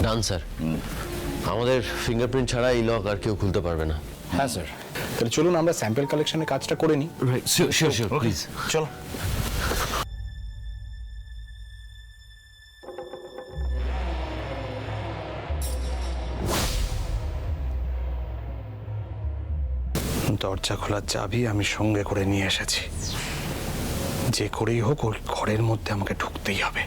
Done sir. আমাদের fingerprint ছাড়া এই লক আর কেউ খুলতে পারবে না। হ্যাঁ স্যার, তাহলে চলুন আমরা স্যাম্পল কালেকশনের কাজটা করে নিই। Sure sure please. চলো। দরজা খোলার চাবি আমি সঙ্গে করে নিয়ে এসেছি। যে করেই হোক ওর ঘরের মধ্যে আমাকে ঢুকতেই হবে।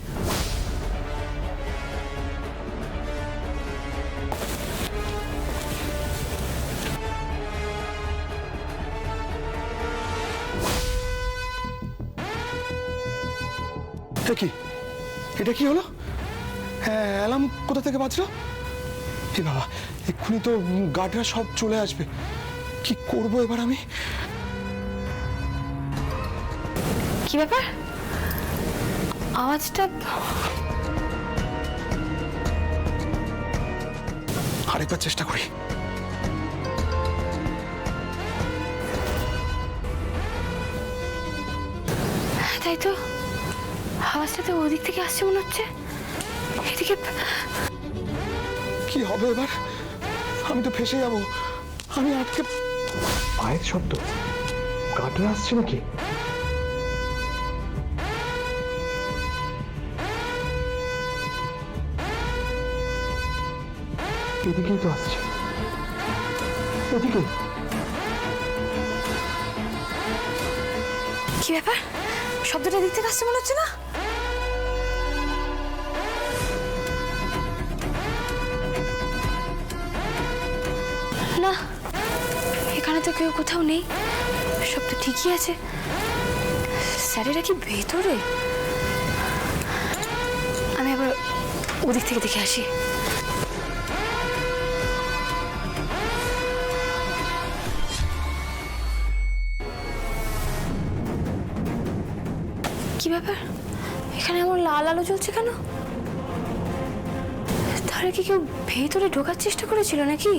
কি এটা কি হলো? হ্যাঁ, অ্যালার্ম কোথা থেকে বাজলো? এ বাবা, এক্ষুনি তো গার্ডরা সব চলে আসবে। কি করবো এবার আমি? কি ব্যাপার? আওয়াজটা আরেকবার চেষ্টা করি। তাই তো, আওয়াজটা তো ওদিক থেকে আসছে মনে হচ্ছে। এদিকে কি হবে এবার? আমি তো ফেসে যাবো। আমি আটকে। পায়ের শব্দ, গার্ডরা আসছে নাকি? এদিকেই তো আসছে, এদিকে। কি ব্যাপার? শব্দটা এদিক থেকে আসছে মনে হচ্ছে না? না, এখানে তো কেউ কোথাও নেই। সব তো ঠিকই আছে। স্যারেরা কি ভেতরে? আমি আবার ওদিক থেকে দেখে আসি। কি ব্যাপার? এখানে এমন লাল আলো জ্বলছে কেন? তাহলে কি কেউ ভেতরে ঢোকার চেষ্টা করেছিল নাকি?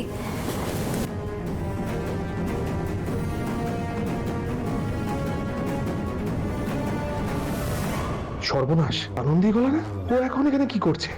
সর্বনাশ, আনন্দী গলা না? ও এখন এখানে কি করছে?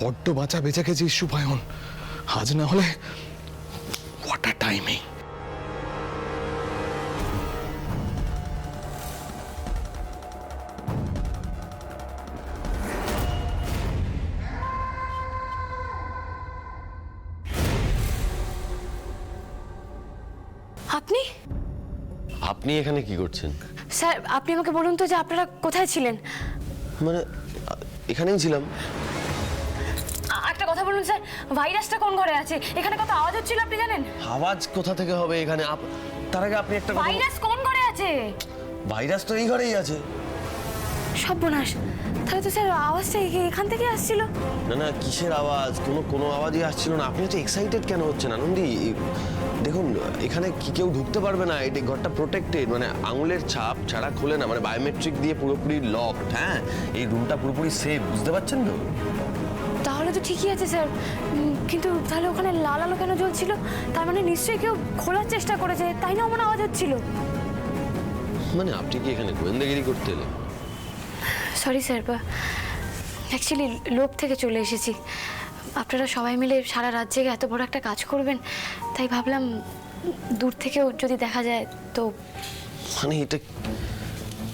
বড্ড বাঁচা বেঁচে গেছে সুপায়ন। আজ না হলে হোয়াট আ টাইমিং। আপনি? আপনি এখানে কি করছেন? স্যার, আপনি আমাকে বলুন তো যে আপনারা কোথায় ছিলেন? মানে এখানেই ছিলাম। একটা কথা বলুন স্যার, ভাইরাসটা কোন ঘরে আছে? এখানে কত আওয়াজ হচ্ছিল আপনি জানেন? আওয়াজ কোথা থেকে হবে এখানে? তার আগে আপনি একটা কথা ভাইরাস কোন ঘরে আছে? ভাইরাস তো এই ঘরেই আছে। সর্বনাশ, তাহলে তো স্যার আওয়াজটা এখান থেকে আসছিল। না না, কিসের আওয়াজ? কোনো আওয়াজই আসছিল না। আপনি তো এক্সাইটেড কেন হচ্ছেন আনন্দী? দেখুন, এখানে কি কেউ ঢুকতে পারবে না। এই ঘরটা প্রোটেক্টেড, মানে আঙুলের ছাপ ছাড়া খোলে না, মানে বায়োমেট্রিক দিয়ে পুরোপুরি লকড। হ্যাঁ, এই রুমটা পুরোপুরি সেফ, বুঝতে পারছেন তো? তাহলে তো ঠিকই আছে স্যার, কিন্তু তাহলে ওখানে লাল আলো কেন জ্বলছিল? তার মানে নিশ্চয়ই কেউ খোলার চেষ্টা করেছে, তাই না এমন আওয়াজ হচ্ছিল। মানে আপনি কি এখানে গোয়েন্দাগিরি করতে এলেন? সরি স্যার, অ্যাকচুয়ালি লোভ থেকে চলে এসেছি। আপনারা সবাই মিলে সারা রাত জেগে এত বড় একটা কাজ করবেন, তাই ভাবলাম দূর থেকেও যদি দেখা যায় তো। মানে এটা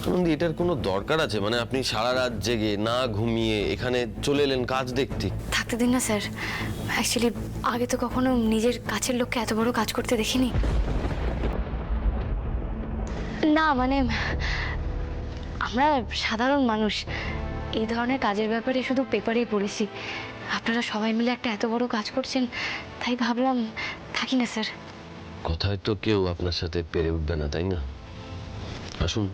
আনন্দী, এটার কোনো দরকার আছে? মানে আপনি সারা রাত জেগে না ঘুমিয়ে এখানে চলে এলেন কাজ দেখতে? থাকতে দিন না স্যার। অ্যাকচুয়ালি আগে তো কখনো নিজের কাছের লোককে এত বড় কাজ করতে দেখিনি। না মানে আমরা সাধারণ মানুষ, এই ধরনের কাজের ব্যাপারে শুধু পেপারেই পড়েছি। আপনারা সবাই মিলে একটা এত বড় কাজ করছেন, তাই ভাবলাম থাকি না স্যার। কথায় তো কেউ আপনার সাথে পেরে উঠবে না, তাই না? আসুন।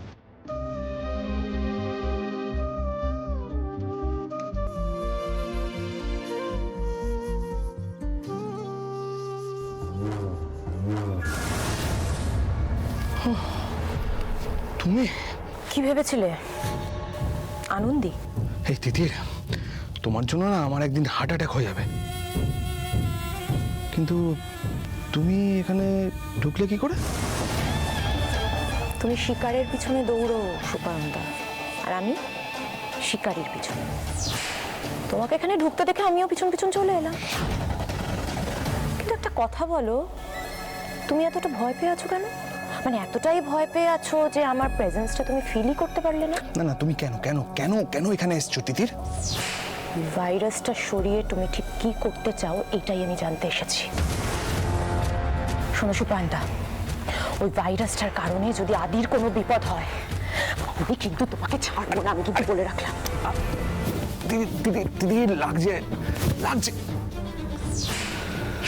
তুমি কি ভেবেছিলে আনন্দী? এই তিতির, তোমার জন্য না আমার একদিন হার্ট অ্যাটাক হয়ে যাবে। কিন্তু তুমি এখানে ঢুকলে কি করে? তুমি শিকারের পিছনে দৌড়ো সুপারন্দা, আর আমি শিকারীর পিছনে। তোমাকে এখানে ঢুকতে দেখে আমিও পিছন পিছন চলে এলাম। কিন্তু একটা কথা বলো, তুমি এতটা ভয় পেয়ে আছো কেন? মানে এতটাই ভয় পেয়ে আছো যে আমার প্রেজেন্সটা তুমি ফিলই করতে পারলে না? না না, তুমি কেন কেন কেন কেন এখানে এসছো তিতির? ভাইরাসটা সরিয়ে তুমি ঠিক কি করতে চাও এটাই আমি জানতে এসেছি। শোনো সুপারন্দা, ওই ভাইরাসটার কারণে যদি আদির কোনো বিপদ হয় আমি কিন্তু তোমাকে ছাড়বো না, আমি কিন্তু বলে রাখলাম। তিতির লাগছে লাগছে।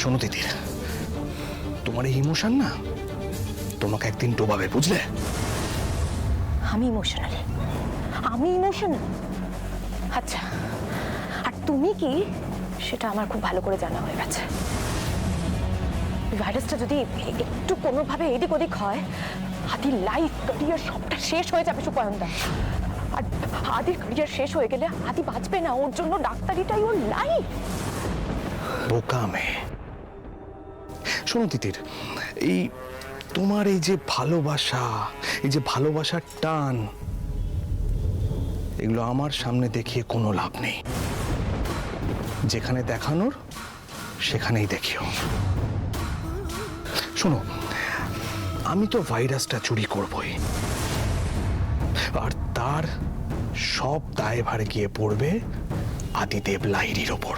শোনো তিতির, তোমার এই ইমোশন না তোমাকে একদিন ডোবাবে, বুঝলে? আমি ইমোশনাল? আমি ইমোশনাল? আচ্ছা, আর তুমি কি সেটা আমার খুব ভালো করে জানা হয়ে গেছে। ভাইরাসটা যদি একটু কোনোভাবে এদিক ওদিক হয় আদির লাইফ ক্যারিয়ার সবটা শেষ হয়ে যাবে সুপারন্দা। আর আদির ক্যারিয়ার শেষ হয়ে গেলে আদি বাঁচবে না, ওর জন্য ডাক্তারিটাই ওর লাইফ। বোকা মেয়ে। শোনো তিতির, এই তোমার এই যে ভালোবাসা, এই যে ভালোবাসার টান, এগুলো আমার সামনে দেখিয়ে কোনো লাভ নেই। যেখানে দেখানোর সেখানেই দেখিও। শোনো, আমি তো ভাইরাসটা চুরি করবই, আর তার সব দায়ভার গিয়ে পড়বে আদিদেব লাহিড়ীর ওপর।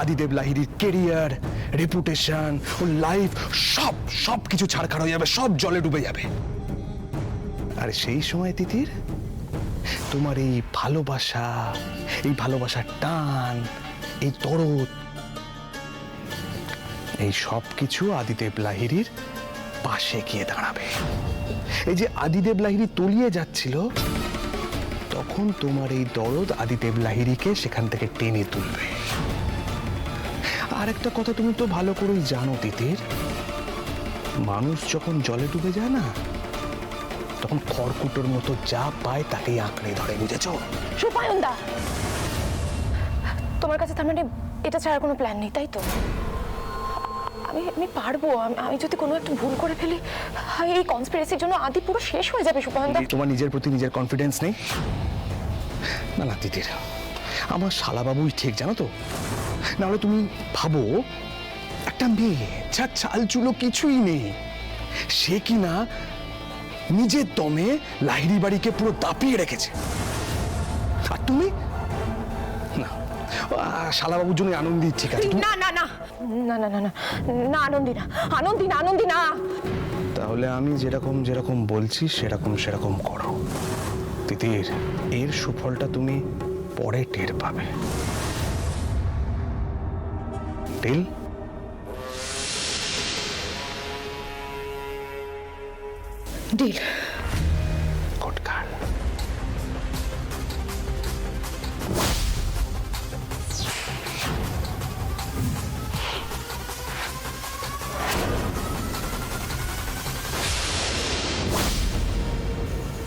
আদিদেব লাহিড়ীর কেরিয়ার, রেপুটেশন, ও লাইফ সব সব কিছু ছাড়খাড় হয়ে যাবে, সব জলে ডুবে যাবে। আর সেই সময় তিতির, তোমার এই ভালোবাসা, এই ভালোবাসার টান, এই দরদ, এই সব কিছু আদিদেব লাহিড়ীর পাশে গিয়ে দাঁড়াবে। এই যে আদিদেব লাহিড়ী তলিয়ে যাচ্ছিল, তখন তোমার এই দরদ আদিদেব লাহিড়ীকে সেখান থেকে টেনে তুলবে। আর একটা কথা তুমি তো ভালো করেই জানো তিতির, মানুষ যখন জলে ডুবে যায় না, তখন খড়কুটোর মতো যা পায় তাকেই আঁকড়ে ধরে, বুঝেছো? সুপারন্দা, তোমার কাছে তার মানে এটা ছাড়া কোনো প্ল্যান নেই, তাই তো? আমি পারবো। আমি যদি কোনো একটা ভুল করে ফেলি এই কনস্পিরেসির জন্য আদি পুরো শেষ হয়ে যাবে সুপারন্দা। তোমার নিজের প্রতি নিজের কনফিডেন্স নেই? না না তিতির, আমার শালাবাবুই ঠিক, জানো তো? নাহলে তুমি ভাবো, একটা মেয়ে যার চাল চুলো কিছুই নেই, সে কিনা নিজের দমে লাহিড়ী বাড়িকে পুরো দাপিয়ে রেখেছে। আর তুমি না, শালাবাবুর জন্য আনন্দি, ঠিক আছে? না না না না না না না না, আনন্দি না, আনন্দি না, আনন্দি না। তাহলে আমি যেরকম যেরকম বলছি সেরকম সেরকম করো তিতির। এর সুফলটা তুমি পরে টের পাবে। ডিল? ডিল। Good girl.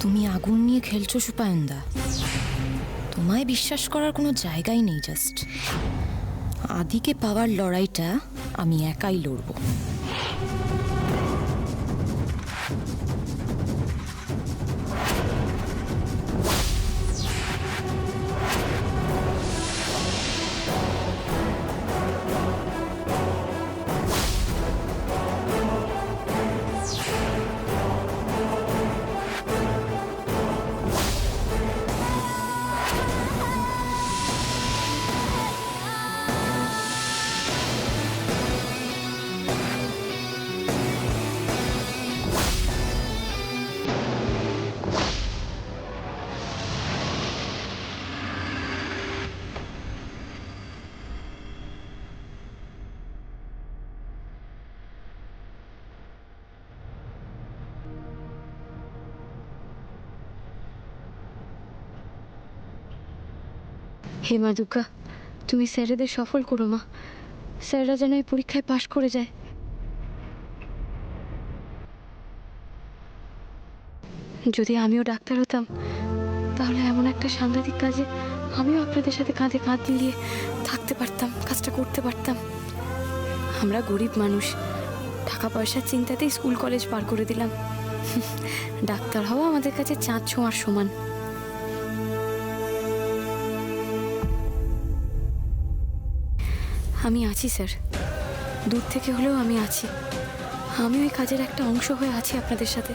তুমি আগুন নিয়ে খেলছো সুপায়ন্দা, তোমায় বিশ্বাস করার কোনো জায়গাই নেই। জাস্ট আদিকে পাওয়ার লড়াইটা আমি একাই লড়বো। হে মা দুর্গা, তুমি স্যারেদের সফল করো মা, স্যাররা যেন এই পরীক্ষায় পাশ করে যায়। যদি আমিও ডাক্তার হতাম তাহলে এমন একটা সাংঘাতিক কাজে আমিও আপনাদের সাথে কাঁধে কাঁধ মিলিয়ে থাকতে পারতাম, কাজটা করতে পারতাম। আমরা গরিব মানুষ, টাকা পয়সার চিন্তাতেই স্কুল কলেজ পার করে দিলাম। ডাক্তার হওয়া আমাদের কাছে চাঁদ ছোঁয়ার সমান। আমি আছি স্যার, দূর থেকে হলেও আমি আছি। আমি ওই কাজের একটা অংশ হয়ে আছি আপনাদের সাথে।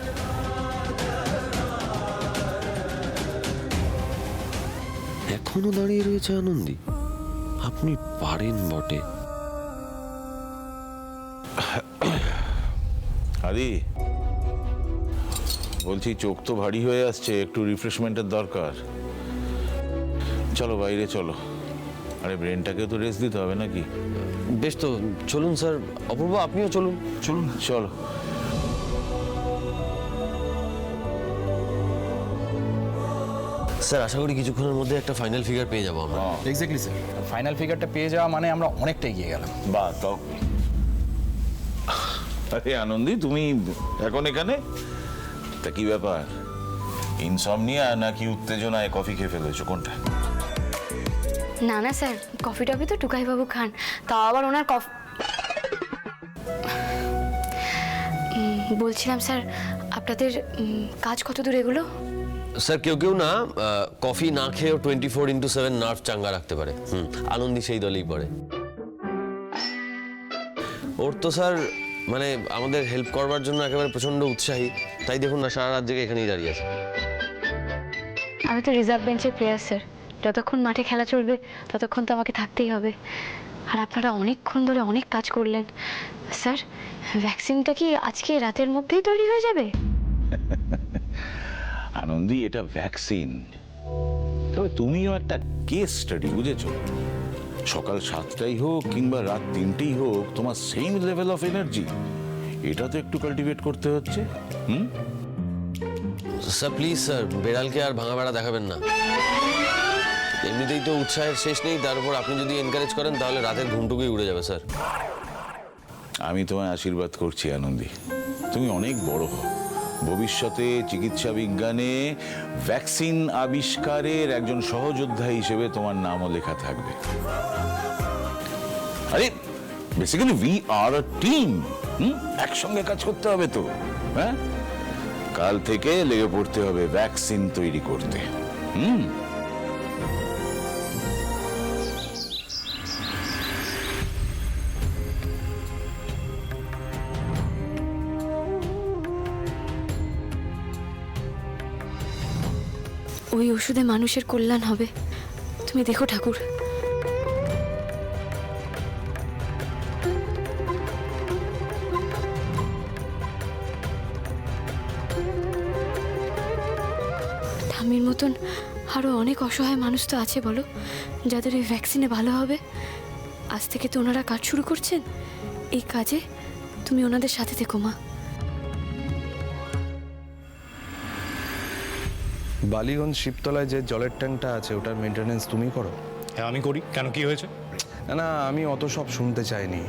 এখনো দাঁড়িয়ে রয়েছে আনন্দী, আপনি পারেন বটে। আদি বলছি, চোখ তো ভারী হয়ে আসছে, একটু রিফ্রেশমেন্টের দরকার। চলো বাইরে চলো, আরে ব্রেনটাকে তো রেস্ট দিতে হবে নাকি? বেশ, তো চলুন স্যার। অপূর্ব, আপনিও চলুন। চলুন চলো। স্যার, আশা করি কিছুক্ষণের মধ্যে একটা ফাইনাল ফিগার পেয়ে যাবো আমরা। এক্স্যাক্টলি স্যার, ফাইনাল ফিগারটা পেয়ে যাওয়া মানে আমরা অনেকটা এগিয়ে গেলাম। বা তাও আরে আনন্দী, তুমি এখন এখানে? তা কি ব্যাপার, ইনসমনিয়া নাকি উত্তেজনায় কফি খেয়ে ফেলেছো, কোনটা? না না স্যার, কফি টফি তো টুকাইবাবু খান, তাও আবার ওনার বলছিলাম স্যার, আপনাদের কাজ কত দূর এগুলো? স্যার, কেউ কেউ না কফি না খেয়েও 24/7 নার্ভ চাঙ্গা রাখতে পারে। আনন্দী সেই দলেই পড়ে। ওর তো স্যার মানে আমাদের হেল্প করবার জন্য একেবারে প্রচন্ড উৎসাহী, তাই দেখুন না সারা রাত জেগে এখানেই দাঁড়িয়ে আছে। আমি তো রিজার্ভ বেঞ্চের প্লেয়ার স্যার, যতক্ষণ মাঠে খেলা চলবে ততক্ষণ তো আমাকে থাকতেই হবে। আর আপনারা অনেকক্ষণ ধরে অনেক কাজ করলেন স্যার। ভ্যাকসিনটা কি আজকে রাতের মধ্যেই তৈরি হয়ে যাবে? আনন্দী, এটা ভ্যাকসিন, তবে তুমিও একটা কেস স্টাডি, বুঝেছো? সকাল 7টাই হোক কিংবা রাত 3টেই হোক, তোমার সেম লেভেল অফ এনার্জি, এটা তো একটু কাল্টিভেট করতে হচ্ছে। স্যার প্লিজ স্যার, বেড়ালকে আর ভাঙা বেড়া দেখাবেন না। এমনিতেই তো উৎসাহের শেষ নেই, তার উপর আপনি যদি এনকারেজ করেন তাহলে রাতের ঘুমটুকুই উড়ে যাবে স্যার। আমি তোমায় আশীর্বাদ করছি আনন্দী, তুমি অনেক বড় হও, ভবিষ্যতে চিকিৎসা বিজ্ঞানে ভ্যাকসিন আবিষ্কারের একজন সহযোদ্ধা হিসেবে তোমার নামও লেখা থাকবে। আরে basically we are a team, একসঙ্গে কাজ করতে হবে তো। হ্যাঁ, কাল থেকে লেগে পড়তে হবে ভ্যাকসিন তৈরি করতে। ওই ওষুধে মানুষের কল্যাণ হবে, তুমি দেখো ঠাকুর। ঠাম্মির মতন আরো অনেক অসহায় মানুষ তো আছে বলো, যাদের ওই ভ্যাকসিনে ভালো হবে। আজ থেকে তো ওনারা কাজ শুরু করছেন, এই কাজে তুমি ওনাদের সাথে থেকো মা। বালিগঞ্জ শিবতলায় যে জলের ট্যাঙ্কটা আছে ওটার মেনটেনেন্স তুমি করো? হ্যাঁ আমি করি, কেন কি হয়েছে? না না, আমি অত সব শুনতে চাইনি।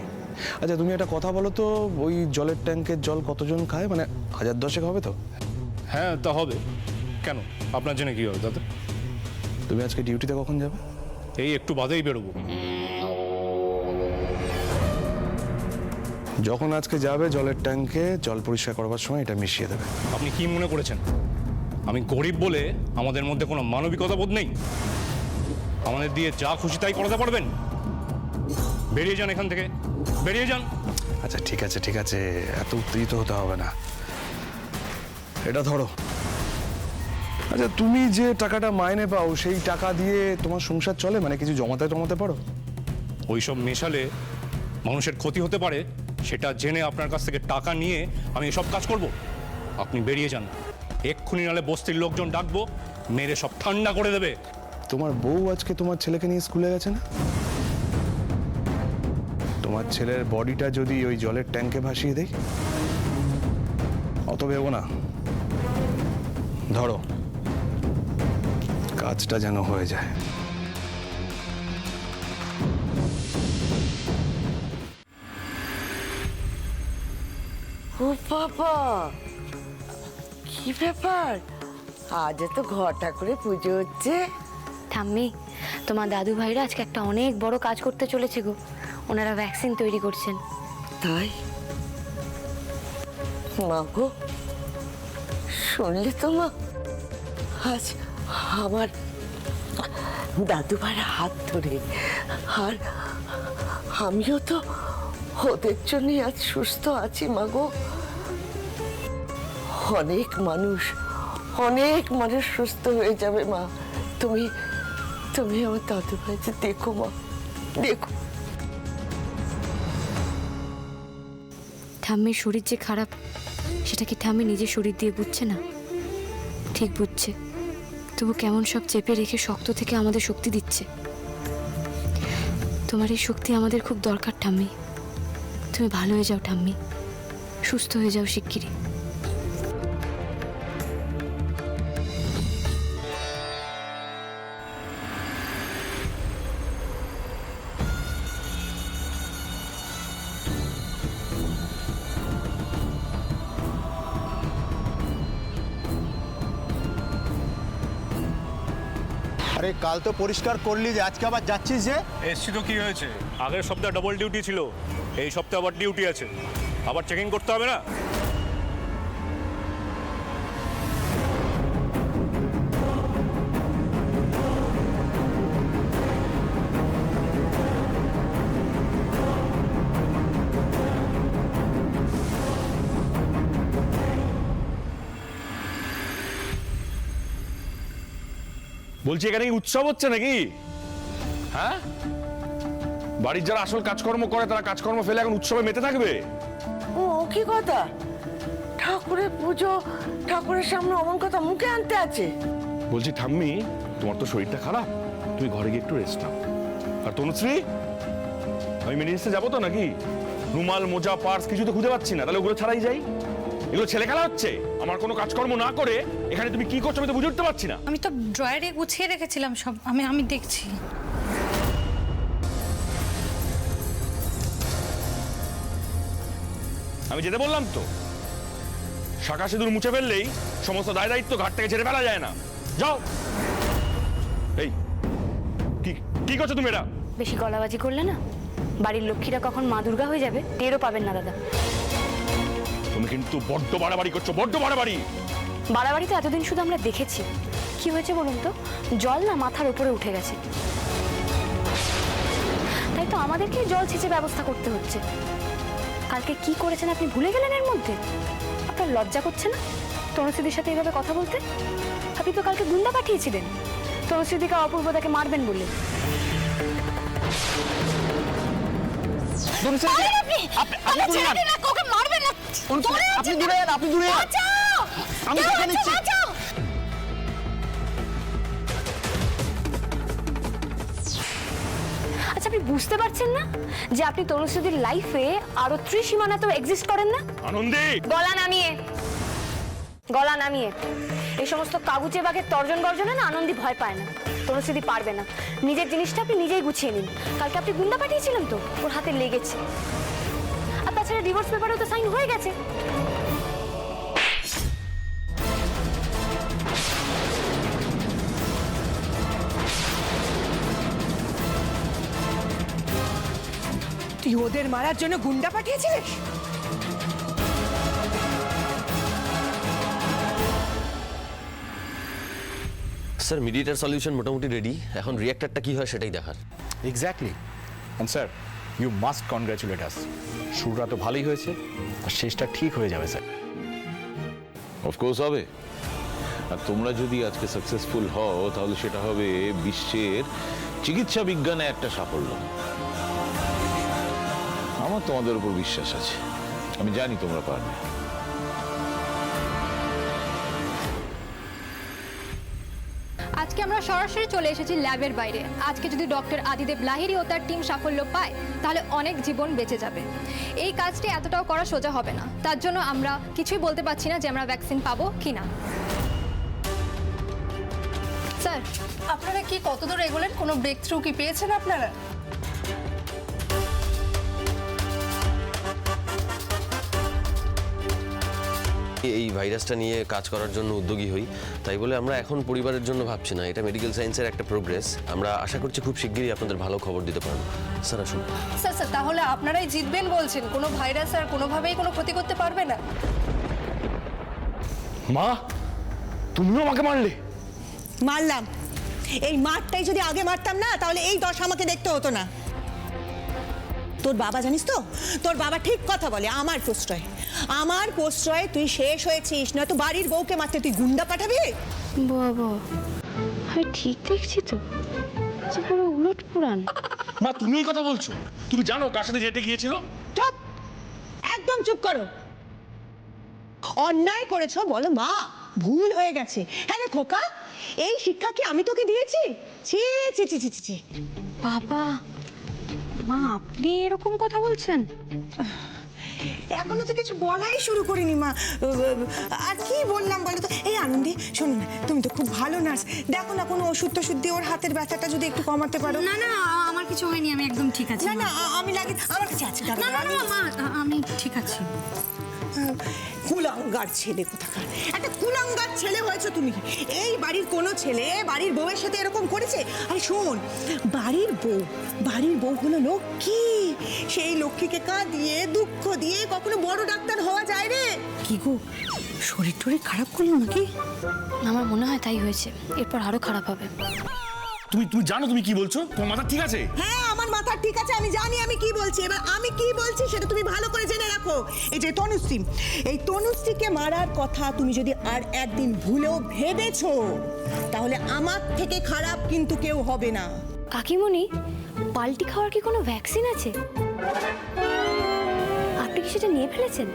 আচ্ছা তুমি একটা কথা বলো তো, ওই জলের ট্যাঙ্কের জল কতজন খায়, মানে 1000-10 হবে তো? হ্যাঁ তা হবে, কেন আপনার জন্য কি হবে দাদা? তুমি আজকে ডিউটিতে কখন যাবে? এই একটু বাদেই বেরোবো। যখন আজকে যাবে জলের ট্যাঙ্কে জল পরিষ্কার করবার সময় এটা মিশিয়ে দেবে। আপনি কি মনে করেছেন আমি গরিব বলে আমাদের মধ্যে কোনো মানবিকতা বোধ নেই? আমাদের দিয়ে যা খুশি তাই করাতে পারবেন? বেরিয়ে যান এখান থেকে, বেরিয়ে যান। আচ্ছা ঠিক আছে ঠিক আছে, এত উত্তেজিত হতে হবে না। এটা ধরো। আচ্ছা তুমি যে টাকাটা মাইনে পাও সেই টাকা দিয়ে তোমার সংসার চলে, মানে কিছু জমাতে টমাতে পারো? ওইসব মেশালে মানুষের ক্ষতি হতে পারে, সেটা জেনে আপনার কাছ থেকে টাকা নিয়ে আমি এসব কাজ করব? আপনি বেরিয়ে যান এক্ষুনি, নালে বস্তির লোকজন ডাকবো, মেরে সব ঠান্ডা করে দেবে। তোমার বউ আজকে তোমার ছেলেকে নিয়ে স্কুলে গেছে না? তোমার ছেলের বডিটা যদি ওই জলের ট্যাঙ্কে ভাসিয়ে দেই, অত ভেবো না। ধরো, কাজটা যেন হয়ে যায়। ও বাবা, কি ব্যাপার? আজ তো ঘর ঠাকুরে পুজো হচ্ছে। ঠাম্মি, তোমার দাদু ভাইরা আজকে একটা অনেক বড় কাজ করতে চলেছে গো। ওনারা ভ্যাকসিন তৈরি করছেন। তাই মা গো, শুনলে তো মা, আজ আমার দাদু ভাইয়ের হাত ধরে, আর আমিও তো ওদের জন্যই আজ সুস্থ আছি মা গো। অনেক মানুষ সুস্থ হয়ে যাবে মা। তুমি আমার দাদু ভাইকে দেখো মা, দেখো। ঠাম্মির শরীর যে খারাপ সেটা কি ঠাম্মি নিজের শরীর দিয়ে বুঝছে না? ঠিক বুঝছে, তবু কেমন সব চেপে রেখে শক্ত থেকে আমাদের শক্তি দিচ্ছে। তোমার এই শক্তি আমাদের খুব দরকার ঠাম্মি। তুমি ভালো হয়ে যাও ঠাম্মি, সুস্থ হয়ে যাও শিগগিরই। আরে কাল তো পরিষ্কার করলি যে, আজকে আবার যাচ্ছিস যে? এসছি তো কি হয়েছে, আগের সপ্তাহে ডবল ডিউটি ছিল, এই সপ্তাহে আবার ডিউটি আছে, আবার চেকিং করতে হবে না? বলছি এখানে কি উৎসব হচ্ছে নাকি? হ্যাঁ, বাড়ির যারা আসল কাজকর্ম করে তারা কাজকর্ম ফেলে এখন উৎসবে মেতে থাকবে? ও কি কথা, ঠাকুরের পুজো, ঠাকুরের সামনে অমন কথা মুখে আনতে আছে? বলছি ঠাম্মি, তোমার তো শরীরটা খারাপ, তুমি ঘরে গিয়ে একটু রেস্ট নাও। আর তনুশ্রী, আমি মিনিস্টে যাবো তো নাকি? রুমাল, মোজা, পার্স কিছু তো খুঁজে পাচ্ছি না, তাহলে ওগুলো ছাড়াই যাই। এগুলো ছেলে খেলা হচ্ছে, আমার কোনো কাজকর্ম না করে এখানে তুমি কি করছো আমি তো বুঝে উঠতে পারছি না। আমি তো ড্রয়ারে গুছিয়ে রেখেছিলাম সব, আমি দেখছি। আমি যেতে বললাম তো, শাখা সিঁদুর মুছে ফেললেই সমস্ত দায় দায়িত্ব ঘাট থেকে ছেড়ে ফেলা যায় না। যাও। এই কি করছো তুমি এটা? বেশি গলাবাজি করলে না বাড়ির লক্ষ্মীরা কখন মা দুর্গা হয়ে যাবে টেরও পাবেন না দাদা। তুমি কিন্তু বড্ড বাড়াবাড়ি করছো, বড্ড বাড়াবাড়ি। বাড়াবাড়ি তো এতদিন শুধু আমরা দেখেছি। কি হয়েছে বলুন তো, জল না মাথার উপরে উঠে গেছে, তাই তো আমাদেরকে জল ছেঁচে ব্যবস্থা করতে হচ্ছে। কালকে কি করেছেন আপনি ভুলে গেলেন এর মধ্যে? আপনার লজ্জা করছে না তনুশ্রীদির সাথে এইভাবে কথা বলতে? আপনি তো কালকে গুন্ডা পাঠিয়েছিলেন তনুশ্রীদিকে অপূর্বতাকে মারবেন বলে। আচ্ছা, আপনি বুঝতে পারছেন না যে আপনি তনুশ্রীদির লাইফে আরো ত্রিসীমানা তো এক্সিস্ট করেন না? আনন্দী, গলা নামিয়ে এই সমস্ত কাগুজে বাগের তর্জন গর্জনে না আনন্দী ভয় পায় না। তনুশ্রীদি পারবে না। নিজের জিনিসটা আপনি নিজেই গুছিয়ে নিন। কালকে আপনি গুন্ডা পাঠিয়েছিলেন তো, ওর হাতে লেগেছে। আর তাছাড়া ডিভোর্স পেপারেও তো সাইন হয়ে গেছে। তুই ওদের মারার জন্য গুন্ডা পাঠিয়েছিলিস? স্যার, মিডিয়েটার সলিউশন মোটামুটি রেডি, এখন রিঅ্যাক্টরটা কি হয় সেটাই দেখার। Exactly. And sir, you must congratulate us. শুরুটা তো ভালোই হয়েছে, আর শেষটা ঠিক হয়ে যাবে স্যার। অফকোর্স হবে। আর তোমরা যদি আজকে সাকসেসফুল হও তাহলে সেটা হবে বিশ্বের চিকিৎসা বিজ্ঞানে একটা সাফল্য। আমার তোমাদের উপর বিশ্বাস আছে, আমি জানি তোমরা পারবে। আজকে আমরা সরাসরি চলে এসেছি ল্যাবের বাইরে। আজকে যদি ডক্টর আদিদেব লাহিড়ী ও তার টিম সাফল্য পায় তাহলে অনেক জীবন বেঁচে যাবে। এই কাজটি এতটাও করা সোজা হবে না, তার জন্য আমরা কিছুই বলতে পারছি না যে আমরা ভ্যাকসিন পাবো কিনা। স্যার, আপনারা কি কতদূর এগোলেন? কোনো ব্রেক থ্রু কি পেয়েছেন আপনারা? এই ভাইরাসটা নিয়ে কাজ করার জন্য উদ্যোগী হই, তাই বলে আমরা এখন পরিবারের জন্য ভাবছি না। এটা মেডিকেল সায়েন্সের একটা প্রোগ্রেস। আমরা আশা করছি খুব শিগগিরই আপনাদের ভালো খবর দিতে পারবো। স্যার আসুন। স্যার স্যার তাহলে আপনারাই জিতবেন বলছেন? কোনো ভাইরাস আর কোনোভাবেই কোনো ক্ষতি করতে পারবে না? মা, তুমিও আমাকে মারলে? মারলাম। এই মারটাই যদি আগে মারতাম না, তাহলে এই দশা আমাকে দেখতে হতো না। তোর বাবা জানিস তো, তোর বাবা ঠিক কথা বলে। আমার প্রশ্রয় তুই শেষ হয়েছিস, নয়তো বাড়ির বউকে মারতে তুই গুন্ডা পাঠাবি? বাবা, আমি ঠিক দেখছি তো? যে পুরো উলট পুরাণ। মা, তুমি এই কথা বলছো? তুমি জানো কার সাথে যেতে গিয়েছিল? চুপ, একদম চুপ করো। অন্যায় করেছো বলো মা, ভুল হয়ে গেছে। হ্যাঁ রে খোকা, এই শিক্ষা কি আমি তোকে দিয়েছি? ছি ছি ছি ছি ছি। বাবা, মা আপনি এরকম কথা বলছেন? এখনো তো কিছু বলাই শুরু করিনি মা। আর কি বললাম বলো তো? এই আনন্দি, শোনো না, তুমি তো খুব ভালো নার্স, দেখো না কোনো ওষুধ টষুধ দিয়ে ওর হাতের ব্যথাটা যদি একটু কমাতে পারো। না না, আমার কিছু হয়নি, আমি একদম ঠিক আছি। না না, আমি লাগে, আমার কাছে আছে। না না না মা, আমি ঠিক আছি। কুলাঙ্গার ছেলে কোথাকার, একটা কুলাঙ্গার ছেলে হয়েছে তুমি। এই বাড়ির কোনো ছেলে বাড়ির বউয়ের সাথে এরকম করেছে? আরে শোন, বাড়ির বউ হলো লক্ষ্মী। সেই লক্ষ্মীকে কাঁদিয়ে দুঃখ দিয়ে কখনো বড় ডাক্তার হওয়া যায় রে? কি গো, শরীর টরীর খারাপ করলো নাকি? আমার মনে হয় তাই হয়েছে, এরপর আরো খারাপ হবে। তুমি জানো তুমি কি বলছো? তোমার মাথা ঠিক আছে? হ্যাঁ, আমার মাথা ঠিক আছে, আমি জানি আমি কি বলছি। এবার আমি কি বলছি সেটা তুমি ভালো করে জেনে রাখো। এই যে তনুশ্রী, এই তনুশ্রীকে মারার কথা তুমি যদি আর একদিন ভুলেও ভেবেছো, তাহলে আমার থেকে খারাপ কিন্তু কেউ হবে না। কাকিমণি, পাল্টি খাওয়ার কি কোনো ভ্যাকসিন আছে? আপনি কি সেটা নিয়ে ফেলেছেন?